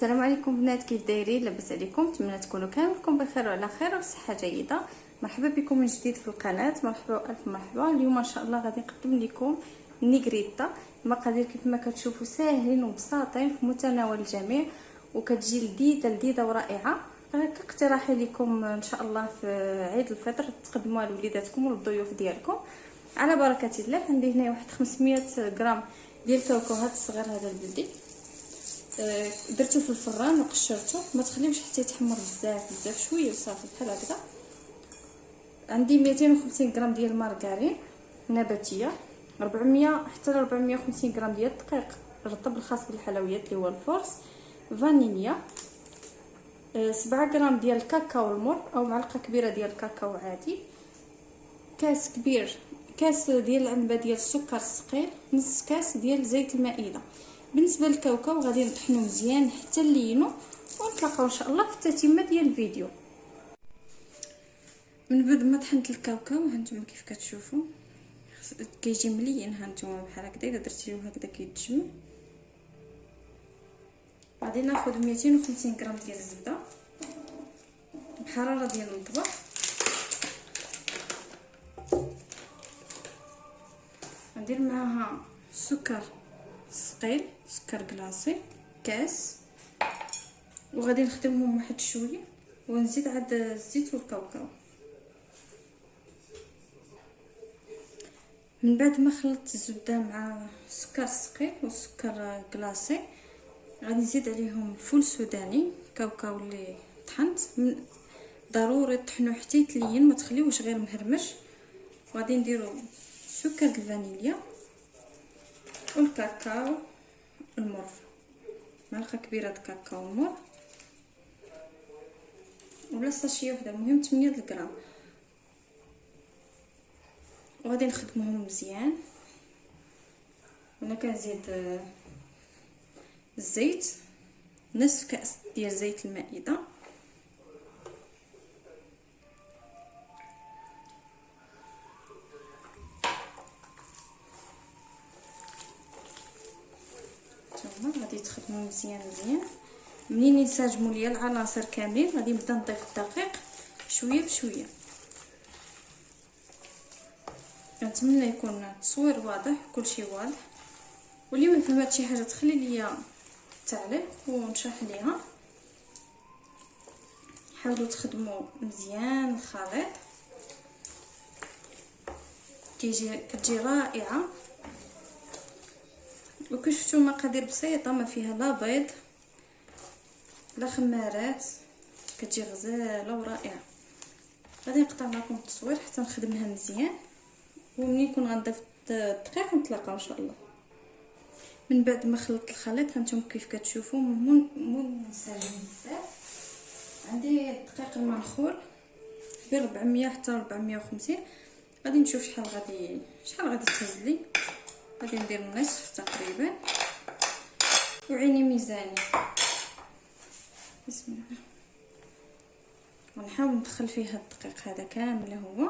السلام عليكم بنات، كيف دايرين؟ لاباس عليكم؟ نتمنى تكونوا كاملكم بخير وعلى خير وصحه جيده. مرحبا بكم من جديد في القناه، مرحبا الف مرحبا. اليوم ان شاء الله غادي نقدم لكم النيغريتا. المقادير كيف ما كتشوفوا ساهلين وبساطين في متناول الجميع، وكتجي لذيذه ورائعه. كاقتراحي لكم ان شاء الله في عيد الفطر تقدموها لوليداتكم وللضيوف ديالكم على بركه الله. عندي هنا واحد 500 غرام ديال الكاوكاو هذا الصغير هذا البلدي. درته في الفران وقشرته، ما تخليوش حتى يتحمر بزاف شويه وصافي بحال هكذا. عندي 250 غرام ديال المارغرين نباتيه، 400 حتى 450 غرام ديال الدقيق الرطب الخاص بالحلويات اللي هو الفورس، فانيليا، 7 غرام ديال الكاكاو المر او معلقه كبيره ديال الكاكاو عادي، كاس ديال العنبه ديال السكر الثقيل، نص كاس ديال زيت المائده. بالنسبه للكاوكاو غادي نطحنو مزيان حتى نلينو، ونتلاقاو ان شاء الله في التتمه ديال الفيديو. من بعد ما طحنت الكاوكاو هانتوما كيف كتشوفوا كيجي مليين، هانتوما بحال هكذا. الا درتيوه هكذا كيتجمع. غادي ناخذ 250 غرام ديال الزبده بحراره ديال المطبخ، ندير معاها السكر ثقيل، سكر كلاصي كاس، وغادي نخدمهم واحد شويه، ونزيد عاد الزيت والكاوكاو. من بعد ما خلطت الزبده مع السكر الثقيل والسكر كلاصي غادي نزيد عليهم الفول السوداني، كاوكاو اللي طحنت. ضروري طحنوه حتى يتلين، ما تخليوش غير مهرمش. وغادي نديرو سكر الفانيليا والكاكاو المر، معلقه كبيره د كاكاو المر ولا ساشيه وحده، المهم 8 غرام. وغادي نخدمهم مزيان. وانا كنزيد الزيت، نصف كاس ديال زيت المائده، غادي تخدموا مزيان. منين ينسجموا ليا العناصر كاملين غادي نبدا نضيف الدقيق شويه بشويه. كنتمنى يكون التصوير واضح، كلشي واضح. واللي ما فهمت شي حاجه تخلي ليا تعليق ونشرح ليها. حاولوا تخدموا مزيان الخليط، كتجي رائعه. وكيف شفتوا مقادير بسيطه، ما فيها لا بيض لا خمارات، كتجي غزاله ورائعه. غادي نقطع معكم التصوير حتى نخدمها مزيان، ومنين يكون غنضيف الدقيق نتلاقاو ان شاء الله. من بعد ما خلطت الخليط هانتوما كيف كتشوفوا منسجم بزاف. عندي الدقيق المنخول في 400 حتى 450. غادي نشوف شحال غادي تهز لي. غادي ندير النصف تقريبا، وعيني ميزاني. بسم الله. ونحاول ندخل فيه هاد الدقيق هذا كامل هو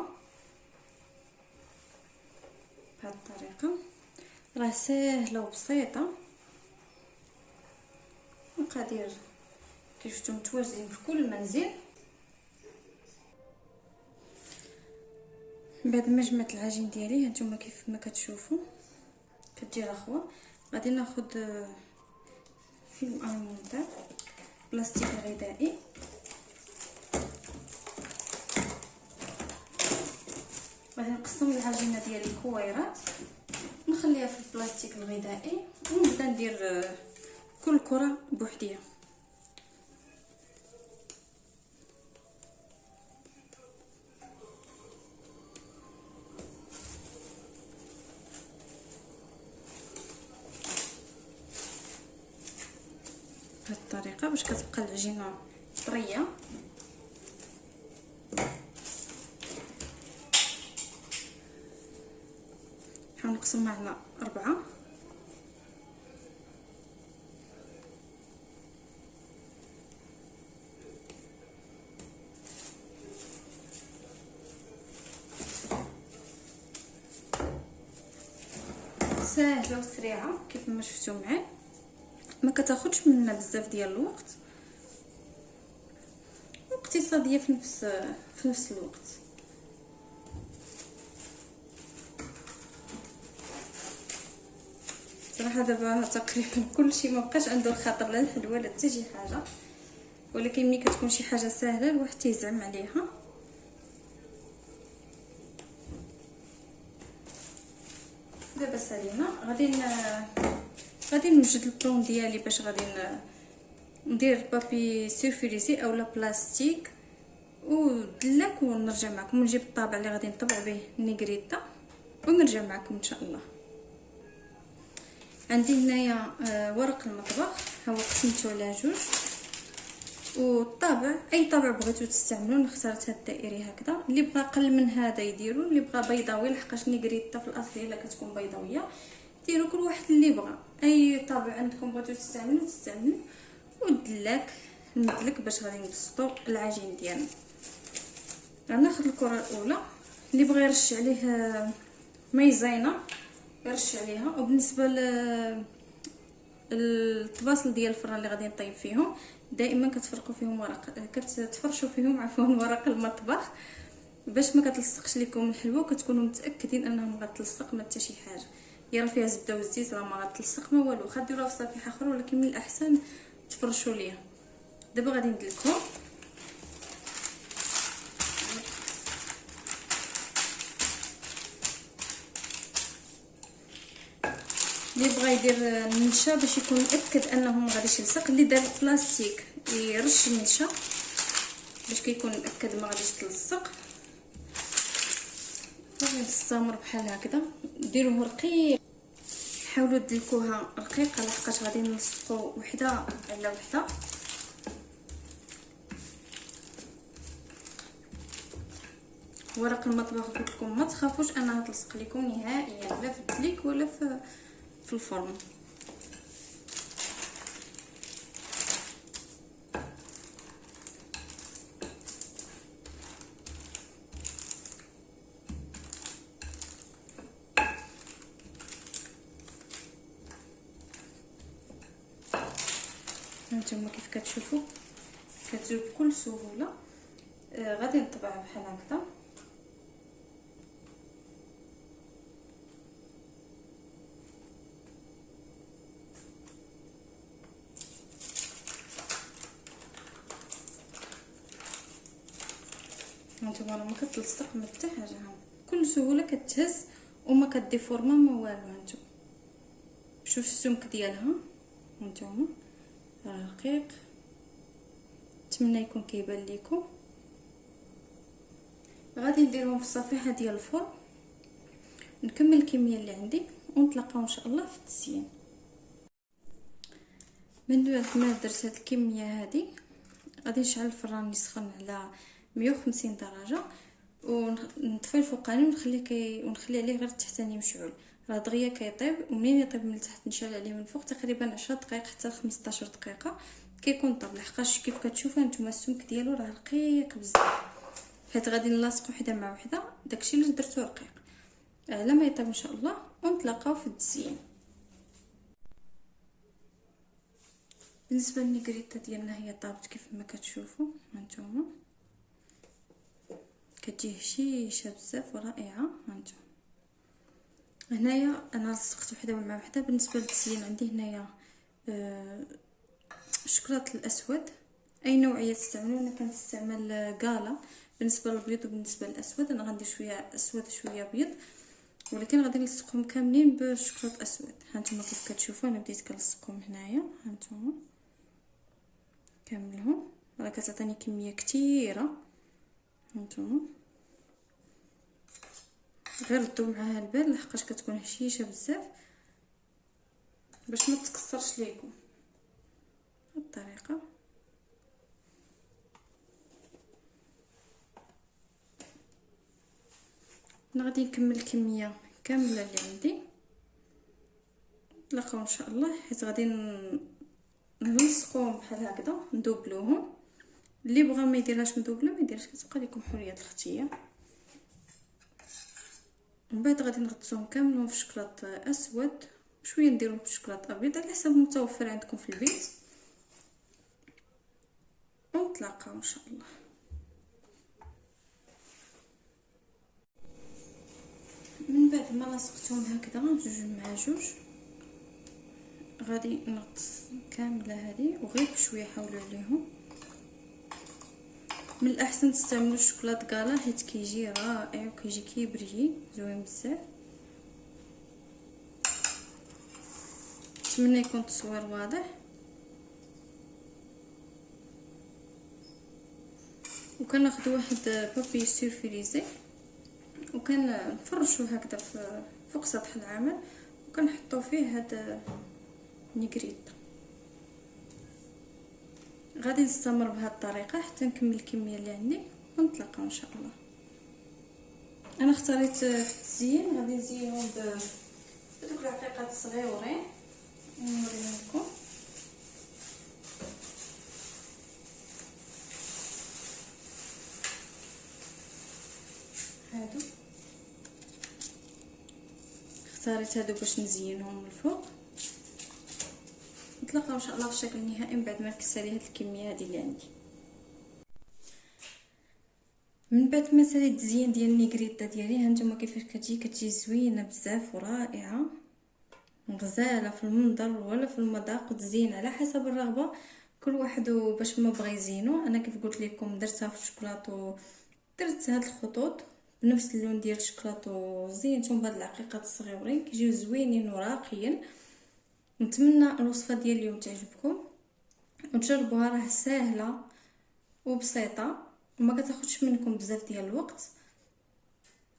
بهاد الطريقه. راه ساهله وبسيطه، مقادير كيف شفتوا متواجدين في كل منزل. بعد ما جمعت العجين ديالي هانتوما كيف ما كتشوفوا كتجي رخوه. غادي ناخذ فيلم المونتاج بلاستيك غذائي، غادي نقسم العجينه ديالي كويرات، نخليها في البلاستيك الغذائي، ونبدا ندير كل كره بوحديها. بهذه الطريقه باش كتبقى العجينه طريه. نحاول نقسمها على 4. ساهله وسريعه كيف ما شفتوا معايا. ما كتاخدش منا بزاف ديال الوقت واقتصاديه في نفس الوقت. صراحه دابا تقريبا كلشي ما بقاش عنده الخاطر لا الحلوى لا حتى شي حاجه، ولكن ملي كتكون شي حاجه سهله الواحد تيزعم عليها. دابا سالينا غادي نوجد البلون ديالي باش غادي ندير بابي سيرفيليزي اولا بلاستيك ودلاك، ونرجع معكم ونجيب الطابع اللي غادي نطبع به النيغريتا ونرجع معكم ان شاء الله. عندي هنايا ورق المطبخ، هو قسمته على جوج، والطابع اي طابع بغيتو تستعملوا. انا اخترت هاد الدائري هكذا، اللي بغى اقل من هذا يديروا، اللي بغى بيضاوي لحقاش نيغريتا في الاصل الا كتكون بيضاويه ديروا كل واحد اللي بغى. اي طابع عندكم بغيتو تستعملوا والدلاك المدلك باش غادي نبسطوا العجين ديالنا. غناخذ الكره الاولى، اللي بغى يرش عليه مايزينا يرش عليها. وبالنسبه الطباصل ديال الفران اللي غادي نطيب فيهم دائما كتفرشوا فيهم ورق المطبخ باش ما كتلصقش لكم الحلوى، وكتكونوا متاكدين انهم غتلصق ما حتى شي حاجه. يا راه فيها زبده والزيت راه ما غتلصق ما والو، خديروها في صفيحه اخرى، ولكن من الاحسن تفرشوا ليها. دابا غادي ندلكهم. اللي بغى يدير النشا باش يكون متاكد انه ما غاديش يلصق، اللي دار البلاستيك يرش النشا باش كيكون متاكد ما غاديش تلصق. غادي نستمر بحال هكذا، ديروه رقيق، حاولوا تدلكوها رقيقه لحقاش غادي نلصقوا وحده على وحده. ورق المطبخ قلت لكم ما تخافوش انها تلصق لكم نهائيا، لا في الدليك ولا في الفرن. هانتوما كيف كتشوفوا كتجيب بكل سهوله. غادي نطبعها بحال هكذا. هانتوما راه ما كتلصق ما حتى حاجه، بكل سهوله كتهز وما كديفورما ما والو. هانتوما شوف السمك ديالها، هانتوما رقيق، نتمنى يكون كيبان لكم. غادي نديرهم في الصفيحه ديال الفرن، نكمل الكميه اللي عندي ونتلاقاو ان شاء الله في التزيين. من بعد ما درت هاد الكميه هذه غادي نشعل الفران يسخن على 150 درجه ونطفي الفوقاني ونخلي عليه غير التحتاني مشعول. راه دغيا كيطيب، ومنين يطيب من التحت نشعل عليه من الفوق تقريبا 10 دقائق حتى 15 دقيقه كيكون طاب. لحقاش كيف كتشوفوا نتوما السمك ديالو راه رقيق بزاف، حيت غادي نلاصقو وحده مع وحده. داكشي اللي درتو رقيق على ما يطيب ان شاء الله، ونتلاقاو في التزيين. بالنسبه للنيغريتا ديالنا هي طابت كيف ما كتشوفوا هانتوما، كتجي هشيشه بزاف ورائعه. هانتوما هنايا انا لصقت وحده مع وحده. بالنسبه للتزيين عندي هنايا الشوكولاط الاسود، اي نوعيه تستعملوا. انا كنستعمل كالا بالنسبه للبيض، وبالنسبه للاسود انا غندير شويه اسود شويه بيض، ولكن غادي نلصقهم كاملين بالشوكولاط الاسود. هانتوما كيف كتشوفوا انا بديت كنلصقهم هنايا. هانتوما كاملهم راه كتعطيني كميه كثيره. هانتوما غير ردوا معاها البال لحقاش كتكون هشيشه بزاف باش ما تكسرش ليكم. بهذه الطريقه انا غادي نكمل الكميه كامله اللي عندي. نتلاقاو ان شاء الله، حيت غادي نلصقوهم بحال هكذا ندوبلوهم. اللي بغى ما يديرهاش مدوبله ما يديرش، كتبقى لكم حريه الاختيار. من بعد غادي نغطسوهم كاملين في شوكولاط اسود شويه نديروه بالشوكولاط ابيض على حسب المتوفر عندكم في البيت. ونتلاقاو ان شاء الله. من بعد ما لصقتهم هكذا جوج مع جوج غادي نغطس كامله هذه وغير بشويه حاولوا عليهم. من الاحسن تستعملوا الشوكولاط كالا حيت كيجي رائع وكيجي كيبري زوين بزاف. نتمنى يكون التصوير واضح. وكناخذ واحد بابي سيرفيليزي وكنفرشوه هكذا فوق سطح العمل وكنحطوا فيه هاد نيغريت. غادي نستمر بهذه الطريقه حتى نكمل الكميه اللي عندي ونتلاقاو ان شاء الله. انا اختاريت في التزيين غادي نزينهم بدوك العقيقات الصغيورين نوريهم لكم. هادو اختاريت هادو باش نزينهم من الفوق. نتلاقاو ان شاء الله في الشكل النهائي من بعد ما نكسر هاد الكميه هذه اللي عندي. من بعد ما ساليت التزيين ديال النيغريتا ديالي هانتوما كيفاش كتجي زوينه بزاف ورائعه غزاله في المنظر ولا في المذاق وتزين على حسب الرغبه كل واحد باش ما بغى يزينو. انا كيف قلت لكم درتها في الشوكولاطو، درت هاد الخطوط بنفس اللون ديال الشوكولاطو زينتهم بهاد العقيقات الصغيورين كيجيو زوينين وراقيين. نتمنى الوصفه ديال اليوم تعجبكم وتجربوها، راه سهله وبسيطه وما كتاخذش منكم بزاف ديال الوقت.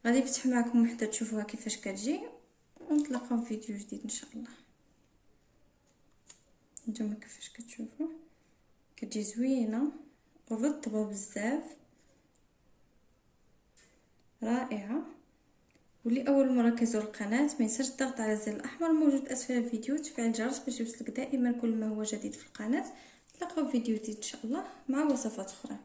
غادي نفتح معكم وحده تشوفوها كيفاش كتجي ونتلاقاو في فيديو جديد ان شاء الله. نتوما كيفاش كتشوفوا كتجي زوينه ورطبه بزاف رائعه. واللي اول مره كيزور القناه ما ينساش الضغط على الزر الاحمر موجود اسفل الفيديو وتفعيل الجرس باش يوصلك دائما كل ما هو جديد في القناه. نتلاقاو في فيديو جديد ان شاء الله مع وصفات اخرى.